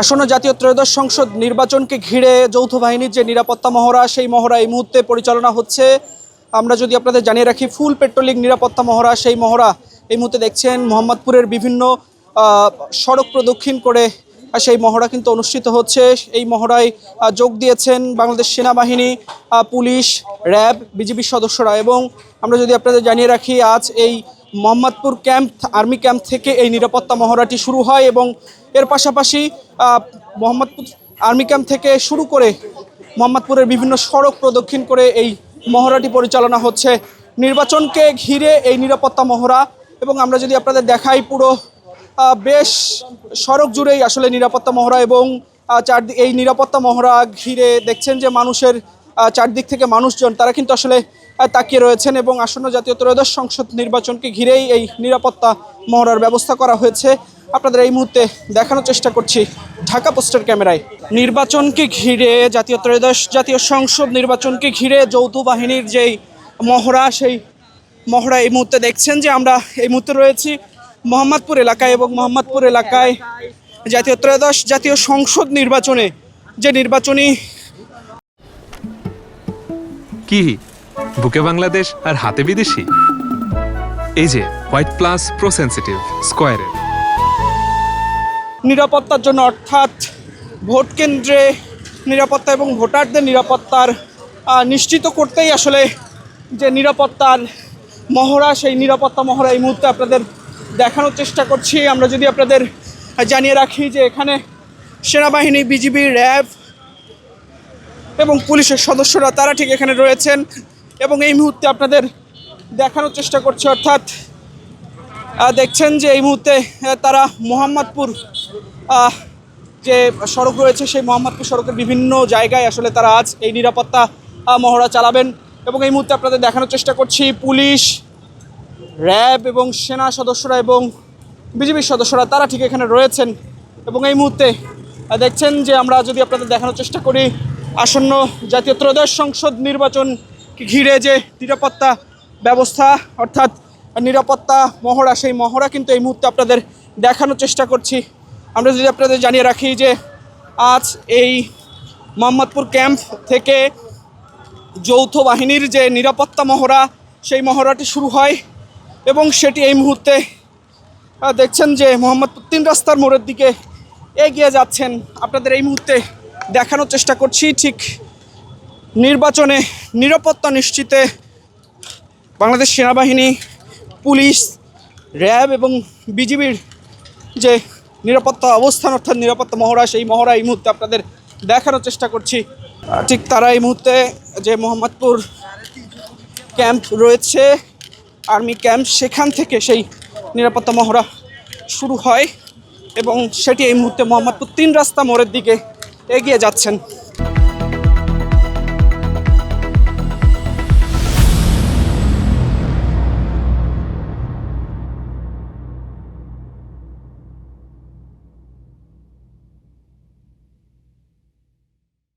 আসন্ন জাতীয় ত্রয়োদশ সংসদ নির্বাচনকে ঘিরে যৌথ বাহিনীর যে নিরাপত্তা মহড়া, সেই মহড়া এই মুহূর্তে পরিচালনা হচ্ছে। আমরা যদি আপনাদের জানিয়ে রাখি, ফুল পেট্রোলিং নিরাপত্তা মহড়া, সেই মহড়া এই মুহূর্তে দেখছেন মোহাম্মদপুরের বিভিন্ন সড়ক প্রদক্ষিণ করে সেই মহড়া কিন্তু অনুষ্ঠিত হচ্ছে। এই মহড়ায় যোগ দিয়েছেন বাংলাদেশ সেনাবাহিনী, পুলিশ, র্যাব, বিজিবির সদস্যরা। এবং আমরা যদি আপনাদের জানিয়ে রাখি, আজ এই মোহাম্মদপুর আর্মি ক্যাম্প থেকে এই নিরাপত্তা মহড়াটি শুরু হয় এবং এর পাশাপাশি মোহাম্মদপুর আর্মি ক্যাম্প থেকে শুরু করে মোহাম্মদপুরের বিভিন্ন সড়ক প্রদক্ষিণ করে এই মহড়াটি পরিচালনা হচ্ছে। নির্বাচনকে ঘিরে এই নিরাপত্তা মহড়া, এবং আমরা যদি আপনাদের দেখাই, পুরো বেশ সড়ক জুড়েই আসলে নিরাপত্তা মহড়া। এবং এই নিরাপত্তা মহড়া ঘিরে দেখছেন যে মানুষের চারদিক থেকে মানুষজন তারা কিন্তু আসলে তাকিয়ে রয়েছেন। এবং আসন্ন জাতীয় ত্রয়োদশ সংসদ নির্বাচনকে ঘিরেই এই নিরাপত্তা মহড়ার ব্যবস্থা করা হয়েছে। আপনাদের এই মুহূর্তে দেখানোর চেষ্টা করছি ঢাকা পোস্টের ক্যামেরায়। নির্বাচনকে ঘিরে জাতীয় সংসদ নির্বাচনকে ঘিরে যৌথ বাহিনীর যেই মহড়া, সেই মহড়া এই মুহূর্তে দেখছেন যে আমরা এই মুহূর্তে রয়েছি মোহাম্মদপুর এলাকায়। এবং মোহাম্মদপুর এলাকায় জাতীয় সংসদ নির্বাচনে যে নির্বাচনী কি বুকে বাংলাদেশ আর হাতে বিদেশি, এই যে হোয়াইট প্লাস প্রো সেনসিটিভ স্কয়ারের নিরাপত্তার জন্য, অর্থাৎ ভোট কেন্দ্রে নিরাপত্তা এবং ভোটারদের নিরাপত্তার নিশ্চিত করতেই আসলে যে নিরাপত্তার মহড়া, সেই নিরাপত্তা মহড়া এই মুহূর্তে আপনাদের দেখানোর চেষ্টা করছি। আমরা যদি আপনাদের জানিয়ে রাখি যে এখানে সেনাবাহিনী, বিজিবি, র্যাব এবং পুলিশের সদস্যরা তারা ঠিক এখানে রয়েছেন। এবং এই মুহূর্তে আপনাদের দেখানোর চেষ্টা করছি, অর্থাৎ দেখছেন যে এই মুহূর্তে তারা মোহাম্মদপুর যে সড়ক রয়েছে, সেই মোহাম্মদপুর সড়কের বিভিন্ন জায়গায় আসলে তারা আজ এই নিরাপত্তা মহড়া চালাবেন। এবং এই মুহূর্তে আপনাদের দেখানোর চেষ্টা করছি পুলিশ, র্যাব এবং সেনা সদস্যরা এবং বিজিবির সদস্যরা তারা ঠিক এখানে রয়েছেন। এবং এই মুহূর্তে দেখছেন যে আমরা যদি আপনাদের দেখানোর চেষ্টা করি, আসন্ন জাতীয় ত্রয়োদশ সংসদ নির্বাচনকে ঘিরে যে নিরাপত্তা ব্যবস্থা, অর্থাৎ নিরাপত্তা মহড়া, সেই মহড়া কিন্তু এই মুহূর্তে আপনাদের দেখানোর চেষ্টা করছি। আমরা যদি আপনাদের জানিয়ে রাখি যে আজ এই মোহাম্মদপুর ক্যাম্প থেকে যৌথ বাহিনীর যে নিরাপত্তা মহড়া, সেই মহড়াটি শুরু হয়। এবং সেটি এই মুহূর্তে দেখছেন যে মোহাম্মদপুর 3 রাস্তার মোড়ের দিকে এগিয়ে যাচ্ছেন। আপনাদের এই মুহূর্তে দেখানোর চেষ্টা করছি ঠিক নির্বাচনে নিরাপত্তা নিশ্চিতে বাংলাদেশ সেনাবাহিনী, পুলিশ, র্যাব এবং বিজিবির যে নিরাপত্তা অবস্থান, অর্থাৎ নিরাপত্তা মহড়া, সেই মহড়া এই মুহূর্তে আপনাদের দেখানোর চেষ্টা করছি। ঠিক তারা এই মুহূর্তে যে মোহাম্মদপুর ক্যাম্প রয়েছে, আর্মি ক্যাম্প, সেখান থেকে সেই নিরাপত্তা মহড়া শুরু হয় এবং সেটি এই মুহূর্তে মোহাম্মদপুর 3 রাস্তা মোড়ের দিকে এগিয়ে যাচ্ছেন।